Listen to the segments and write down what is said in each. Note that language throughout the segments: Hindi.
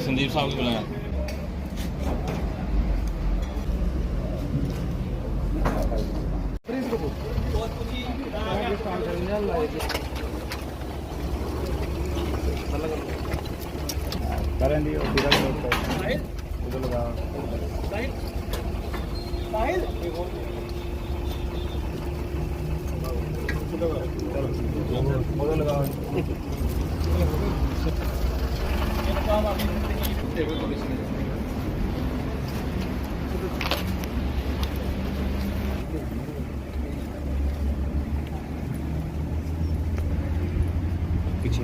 संदीप साहब को बुलाया। पीछे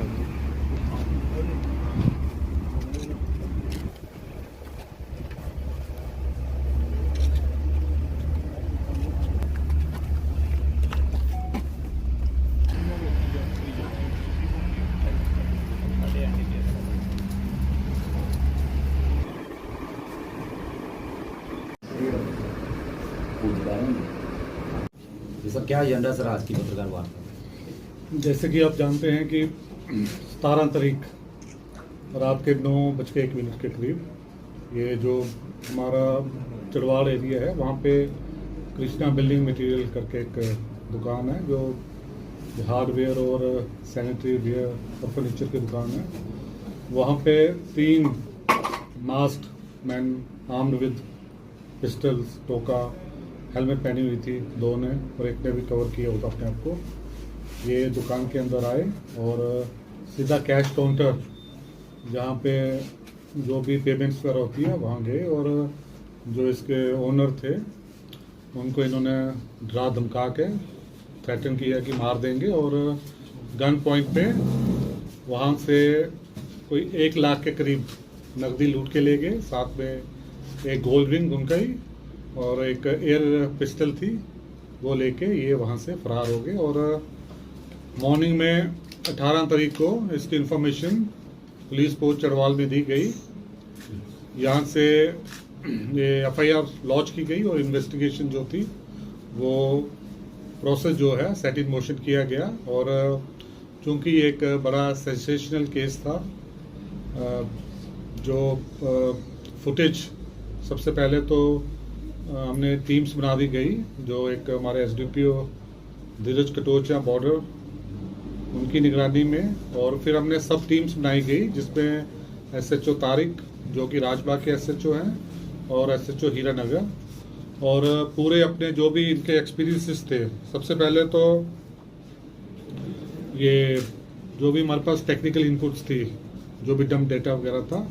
ये सब क्या एजेंडा सर आज की पत्रकार वार्ता? जैसे कि आप जानते हैं कि 17 तारीख रात के 9:01 के करीब ये जो हमारा चढ़वाड़ एरिया है वहाँ पे कृष्णा बिल्डिंग मटेरियल करके एक दुकान है जो हार्डवेयर और सैनिटरी वेयर और फर्नीचर की दुकान है। वहाँ पे 3 masked man armed with pistols, टोका, हेलमेट पहनी हुई थी 2 ने और एक ने भी कवर किया होता अपने आप को। ये दुकान के अंदर आए और सीधा कैश काउंटर जहाँ पे जो भी पेमेंट्स वगैरह होती है वहाँ गए और जो इसके ओनर थे उनको इन्होंने डरा धमका के थ्रेटन किया कि मार देंगे और गन पॉइंट पे वहाँ से कोई 1 लाख के करीब नकदी लूट के ले गए। साथ में एक गोल्ड रिंग उनका ही और एक एयर पिस्टल थी वो लेके ये वहाँ से फरार हो गए। और मॉर्निंग में 18 तारीख को इसकी इंफॉर्मेशन पुलिस पोस्ट चढ़वाल में दी गई। यहाँ से ये एफआईआर लॉन्च की गई और इन्वेस्टिगेशन जो थी वो प्रोसेस जो है सेट इन मोशन किया गया। और चूँकि एक बड़ा सेंसेशनल केस था, जो फुटेज सबसे पहले तो हमने टीम्स बना दी गई, जो एक हमारे एसडीपीओ धीरज कटोचा बॉर्डर उनकी निगरानी में, और फिर हमने सब टीम्स बनाई गई जिसमें एसएचओ तारिक जो कि राजबाग के एसएचओ हैं और एसएचओ हीरानगर, और पूरे अपने जो भी इनके एक्सपीरियंसेस थे। सबसे पहले तो ये जो भी हमारे पास टेक्निकल इनपुट्स थी, जो भी डंप डेटा वगैरह था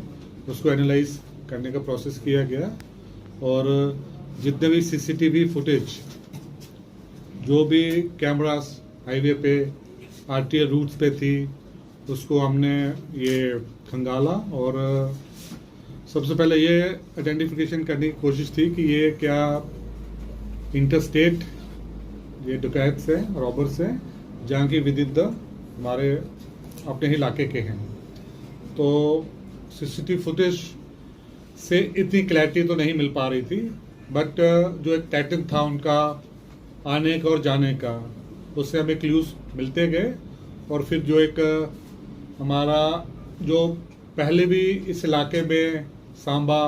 उसको एनालाइज करने का प्रोसेस किया गया और जितने भी सीसीटीवी फुटेज, जो भी कैमरास हाईवे पे आरटीए रूट्स पे थी, उसको हमने ये खंगाला और सबसे पहले ये आइडेंटिफिकेशन करने की कोशिश थी कि ये क्या इंटरस्टेट ये डकैत से रॉबर से जहाँ की विद इन द हमारे अपने ही इलाके के हैं। तो सीसीटीवी फुटेज से इतनी क्लैरिटी तो नहीं मिल पा रही थी, बट जो एक पैटर्न था उनका आने का और जाने का, उससे हमें क्लूज मिलते गए। और फिर जो एक हमारा जो पहले भी इस इलाके में सांबा,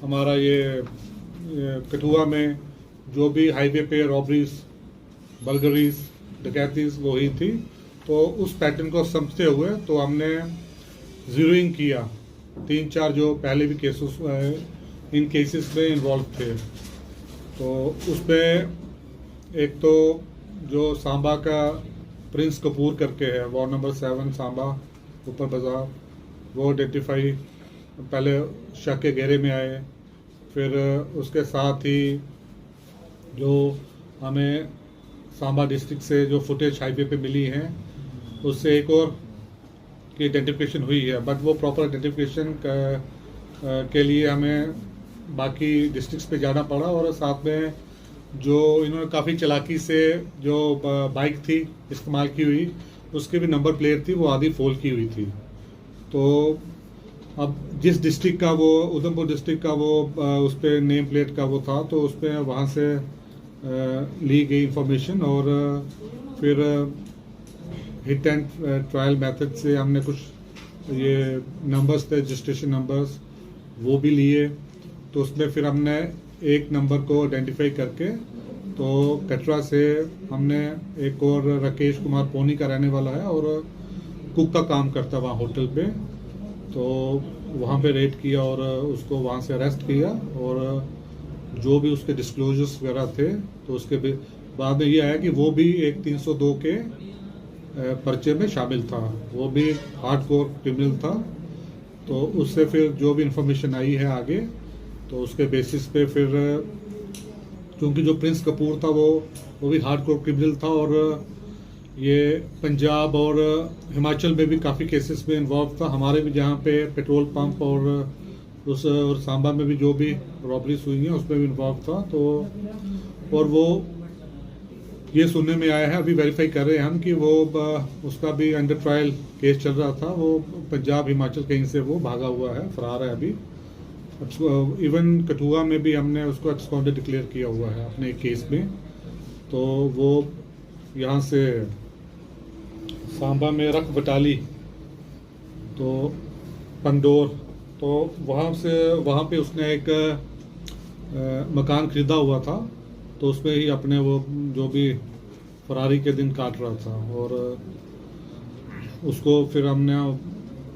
हमारा ये कठुआ में जो भी हाईवे पे रॉबरीज, बर्गरीज, डकैतीज वो ही थी, तो उस पैटर्न को समझते हुए तो हमने जीरोइंग किया 3-4 जो पहले भी केसेस इन केसेस में इन्वॉल्व थे। तो उसमें एक तो जो सांबा का प्रिंस कपूर करके है, वार्ड नंबर 7 सांबा ऊपर बाज़ार, वो आइडेंटिफाई पहले शक के घेरे में आए। फिर उसके साथ ही जो हमें सांबा डिस्ट्रिक्ट से जो फुटेज हाईवे पे मिली हैं, उससे एक और की आइडेंटिफिकेशन हुई है, बट वो प्रॉपर आइडेंटिफिकेशन के लिए हमें बाकी डिस्ट्रिक्ट्स पे जाना पड़ा, और साथ में जो इन्होंने काफ़ी चालाकी से जो बाइक थी इस्तेमाल की हुई, उसकी भी नंबर प्लेट थी वो आधी फोल्ड की हुई थी। तो अब जिस डिस्ट्रिक्ट का वो, उधमपुर डिस्ट्रिक्ट का वो उस पर नेम प्लेट का वो था, तो उस पर वहाँ से ली गई इंफॉर्मेशन, और फिर हिट एंड ट्रायल मेथड से हमने कुछ ये नंबर्स थे, रजिस्ट्रेशन नंबर्स, वो भी लिए। तो उसमें फिर हमने एक नंबर को आइडेंटिफाई करके, तो कटरा से हमने एक और राकेश कुमार पोनी का रहने वाला है और कुक का काम करता है वहाँ होटल पे, तो वहाँ पे रेड किया और उसको वहाँ से अरेस्ट किया, और जो भी उसके डिस्क्लोजर्स वगैरह थे, तो उसके बाद में ये आया कि वो भी एक 302 के पर्चे में शामिल था, वो भी हार्डकोर क्रिमिनल था। तो उससे फिर जो भी इंफॉर्मेशन आई है आगे, तो उसके बेसिस पे फिर, क्योंकि जो प्रिंस कपूर था वो भी हार्डकोर क्रिमिनल था, और ये पंजाब और हिमाचल में भी काफ़ी केसेस में इन्वॉल्व था, हमारे भी जहाँ पे पेट्रोल पंप और सांबा में भी जो भी रॉबरीज हुई हैं उसमें भी इन्वॉल्व था। तो और वो ये सुनने में आया है, अभी वेरीफाई कर रहे हैं हम, कि वो उसका भी अंडर ट्रायल केस चल रहा था, वो पंजाब हिमाचल कहीं से वो भागा हुआ है, फरार है अभी। इवन कठुआ में भी हमने उसको एब्सकॉन्डेड डिक्लेयर किया हुआ है अपने एक केस में। तो वो यहाँ से सांबा में रख बटाली, तो पंडोर, तो वहाँ पे उसने एक मकान खरीदा हुआ था, तो उसमें ही अपने वो जो भी फरारी के दिन काट रहा था, और उसको फिर हमने,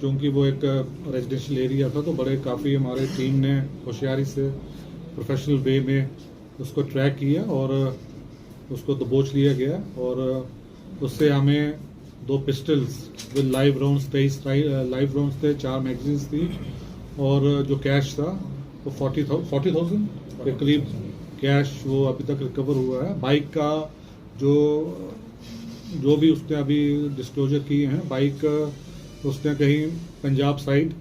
क्योंकि वो एक रेजिडेंशियल एरिया था, तो बड़े काफ़ी हमारे टीम ने होशियारी से प्रोफेशनल वे में उसको ट्रैक किया और उसको दबोच लिया गया, और उससे हमें 2 pistols with live rounds, 23 live rounds थे, 4 मैगजीन्स थी, और जो कैश था वो 40,000 के करीब कैश वो अभी तक रिकवर हुआ है। बाइक का जो भी उसने अभी डिस्क्लोजर किए हैं, बाइक उसने कहीं पंजाब साइड,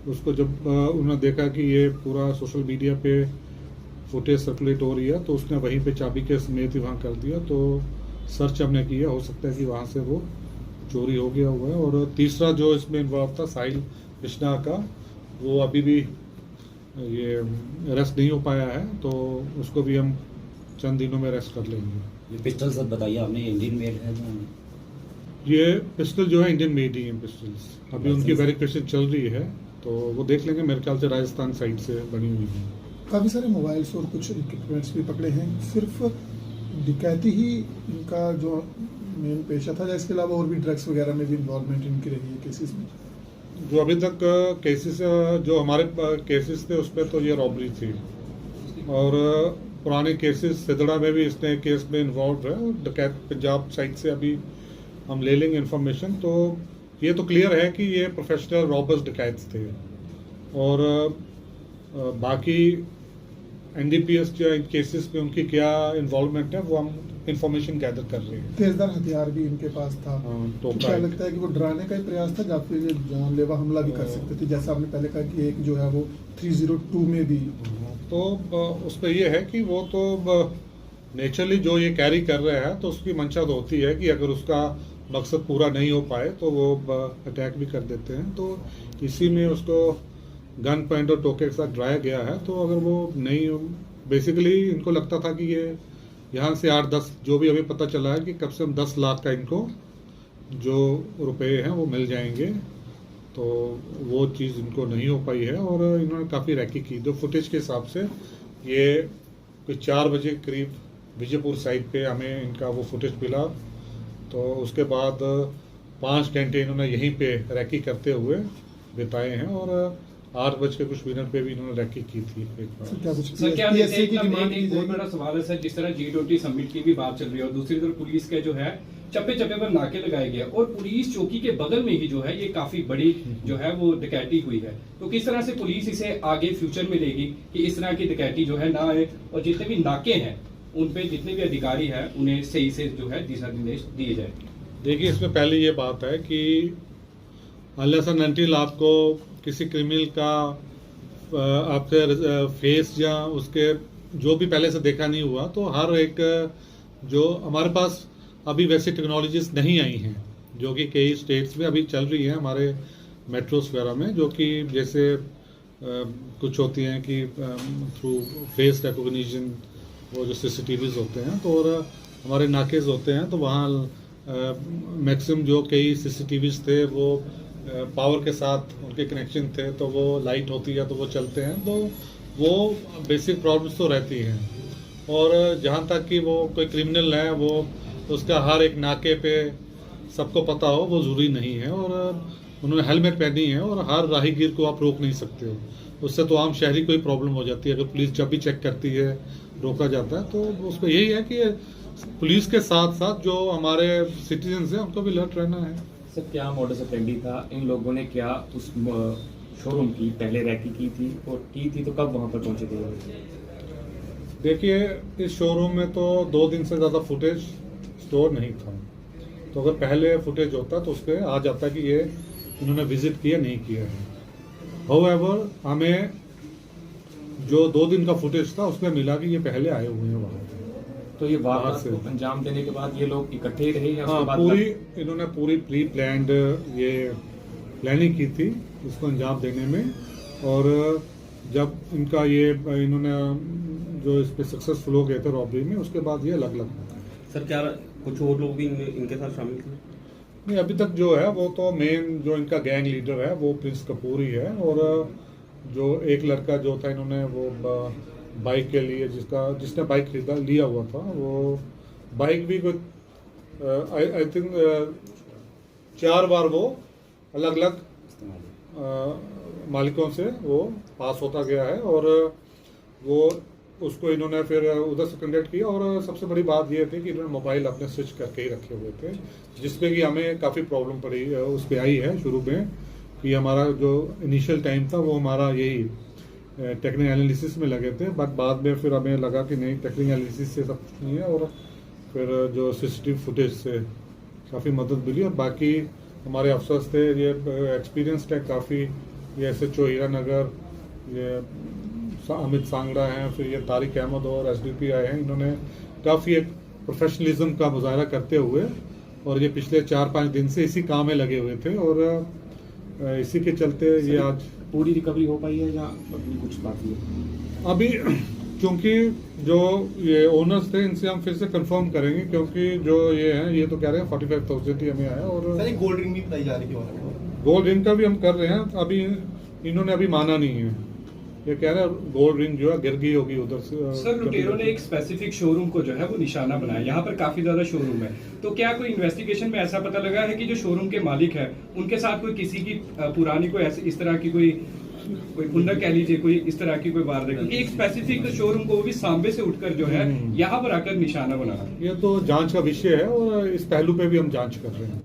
उसको जब उन्होंने देखा कि ये पूरा सोशल मीडिया पे फुटेज सर्कुलेट हो रही है, तो उसने वहीं पे चाबी के समेत ही वहाँ कर दिया। तो सर्च हमने किया, हो सकता है कि वहाँ से वो चोरी हो गया हुआ है। और तीसरा जो इसमें इन्वॉल्व था साहिल कृष्णा का, वो अभी भी ये अरेस्ट नहीं हो पाया है, तो उसको भी हम चंद दिनों में अरेस्ट कर लेंगे। ये पिस्टल सब बताइए आपने, इंडियन मेड है? ये पिस्टल जो है इंडियन मेड ही है पिस्टल्स, अभी उनकी वेरिफिकेशन चल रही है, तो वो देख लेंगे। मेरे ख्याल से राजस्थान साइड से बनी हुई है। काफ़ी सारे मोबाइल्स और कुछ इक्विपमेंट्स भी पकड़े हैं। सिर्फ डकैती ही इनका जो मेन पेशा था, या इसके अलावा और भी ड्रग्स वगैरह में भी इन्वॉल्वमेंट इनकी रही है केसेस में? जो अभी तक केसेस जो हमारे केसेस थे उसमें तो ये रॉबरी थी, और पुराने केसेस सिदड़ा में भी इसने केस में इन्वॉल्व है, और डकैत पंजाब साइड से अभी हम ले लेंगे इन्फॉर्मेशन। तो ये तो क्लियर है कि ये प्रोफेशनल रॉबर्स डकैत थे, और बाकी एनडीपीएस जो इन केसेस में उनकी क्या इन्वॉल्वमेंट है वो हम इंफॉर्मेशन गैदर कर रहे हैं। तेजदार हथियार भी इनके पास था, तो क्या लगता है कि वो डराने का ही प्रयास था, या फिर ये जानलेवा हमला भी कर सकते थे, जैसा आपने पहले कहा कि एक जो है वो 302 में भी? तो उस पर यह है कि वो तो नेचुरली जो ये कैरी कर रहे हैं, तो उसकी मंशा तो होती है कि अगर उसका मकसद पूरा नहीं हो पाए तो वो अटैक भी कर देते हैं। तो इसी में उसको गन पॉइंट और टोके के साथ डराया गया है। तो अगर वो नहीं, बेसिकली इनको लगता था कि ये यहाँ से 8-10, जो भी अभी पता चला है कि कम से कम 10 लाख का इनको जो रुपए हैं वो मिल जाएंगे, तो वो चीज़ इनको नहीं हो पाई है, और इन्होंने काफ़ी रैकी की। जो फुटेज के हिसाब से ये कोई 4 बजे करीब विजयपुर साइड पे हमें इनका वो फुटेज मिला, तो उसके बाद 5 घंटे इन्होंने यहीं पे रैकी करते हुए बिताए हैं, और 8 बज के कुछ मिनट पे भी इन्होंने रैकी की थी एक बार। सर क्या एक बहुत बड़ा सवाल है सर, जिस तरह G20 समिट की भी बात चल रही है, और दूसरी तरफ पुलिस के जो है चप्पे चप्पे पर नाके लगाए गए, और पुलिस चौकी के बगल में ही जो है ये काफी बड़ी जो है वो डकैती हुई है। तो किस तरह से पुलिस इसे आगे फ्यूचर में लेगी कि इस तरह की डकैती जो है ना आए, और जितने भी नाके हैं उन पे जितने भी अधिकारी हैं उन्हें सही से जो है दिशा निर्देश दिए जाए? देखिए, इसमें पहले ये बात है कि अनलेस एंड अनटिल आपको किसी क्रिमिनल का आपके फेस या उसके जो भी पहले से देखा नहीं हुआ, तो हर एक जो हमारे पास अभी वैसी टेक्नोलॉजीज नहीं आई हैं जो कि कई स्टेट्स में अभी चल रही हैं हमारे मेट्रोस वगैरह में, जो कि जैसे कुछ होती हैं कि थ्रू फेस रिकॉग्निशन वो जो CCTVs होते हैं, तो और हमारे नाकेज होते हैं, तो वहाँ मैक्सिमम जो कई CCTVs थे वो पावर के साथ उनके कनेक्शन थे, तो वो लाइट होती है तो वो चलते हैं, तो वो बेसिक प्रॉब्लम्स तो रहती हैं। और जहाँ तक कि वो कोई क्रिमिनल है वो उसका हर एक नाके पे सबको पता हो वो ज़रूरी नहीं है, और उन्होंने हेलमेट पहनी है और हर राहगीर को आप रोक नहीं सकते हो, उससे तो आम शहरी को ही प्रॉब्लम हो जाती है। अगर पुलिस जब भी चेक करती है रोका जाता है, तो उसको यही है कि पुलिस के साथ साथ जो हमारे सिटीजन्स हैं उनको भी अलर्ट रहना है। सर क्या मॉडस ऑपरेंडी था, इन लोगों ने क्या उस शोरूम की पहले रैकी की थी, और की थी तो कब वहां पर पहुंचे थे? देखिए, इस शोरूम में तो 2 दिन से ज़्यादा फुटेज स्टोर नहीं था, तो अगर पहले फुटेज होता तो उस पर आ जाता कि ये इन्होंने विजिट किया नहीं किया है। हाउएवर हमें जो 2 दिन का फुटेज था उसमें मिला कि ये पहले आए हुए हैं वहाँ। तो ये वारदात से को अंजाम देने के बाद ये लोग इकट्ठे ही रहे या उसके बाद इन्होंने पूरी प्री प्लान्ड ये प्लानिंग की थी इसको अंजाम देने में, और जब इनका ये इन्होंने जो इस पे सक्सेसफुल हो गए थे रॉबरी में, उसके बाद ये अलग अलग। सर क्या कुछ और लोग भी इनके साथ शामिल थे? नहीं, अभी तक जो है वो तो मेन जो इनका गैंग लीडर है वो प्रिंस कपूर ही है, और जो एक लड़का जो था इन्होंने वो बाइक के लिए जिसने बाइक खरीदा लिया हुआ था, वो बाइक भी कोई आई थिंक 4 बार वो अलग अलग मालिकों से वो पास होता गया है, और वो उसको इन्होंने फिर उधर से कंडक्ट किया। और सबसे बड़ी बात ये थी कि इन्होंने मोबाइल अपने स्विच करके ही रखे हुए थे, जिसमें कि हमें काफ़ी प्रॉब्लम पड़ी उस पर आई है शुरू में, कि हमारा जो इनिशियल टाइम था वो हमारा यही टेक्निकल एनालिसिस में लगे थे, बट बाद में फिर हमें लगा कि नहीं, टेक्निकल एनालिसिस से सब कुछ नहीं है, और फिर जो CCTV फुटेज से काफ़ी मदद मिली। और बाकी हमारे अफसर्स थे, ये एक्सपीरियंसड है काफ़ी, ये SHO हीरानगर, ये अमित सांगड़ा हैं, फिर ये तारिक अहमद और SDP आए हैं, इन्होंने काफ़ी एक प्रोफेशनलिज्म का मुजाहरा करते हुए, और ये पिछले 4-5 दिन से इसी काम में लगे हुए थे, और इसी के चलते ये आज पूरी रिकवरी हो पाई है या अभी कुछ बाकी है? अभी क्योंकि जो ये ओनर्स थे इनसे हम फिर से कंफर्म करेंगे, क्योंकि जो ये हैं ये तो कह रहे हैं 45,000 ही हमें आया, और सर गोल्ड रिंग भी बताई जा रही है, गोल्ड रिंग का भी हम कर रहे हैं। अभी इन्होंने अभी माना नहीं है, ये कह रहे हैं गोल्ड रिंग जो है गिर गई होगी उधर से। सर लुटेरों ने एक स्पेसिफिक शोरूम को जो है वो निशाना बनाया, यहाँ पर काफी ज्यादा शोरूम है, तो क्या कोई इन्वेस्टिगेशन में ऐसा पता लगा है कि जो शोरूम के मालिक है उनके साथ कोई किसी की पुरानी कोई ऐसी इस तरह की कोई कुंडा कह लीजिए, कोई इस तरह की कोई वारदात, क्योंकि एक स्पेसिफिक शोरूम को वो भी सांबे से उठकर जो है यहाँ पर आकर निशाना बनाना, ये तो जांच का विषय है, और इस पहलू पे भी हम जांच कर रहे हैं।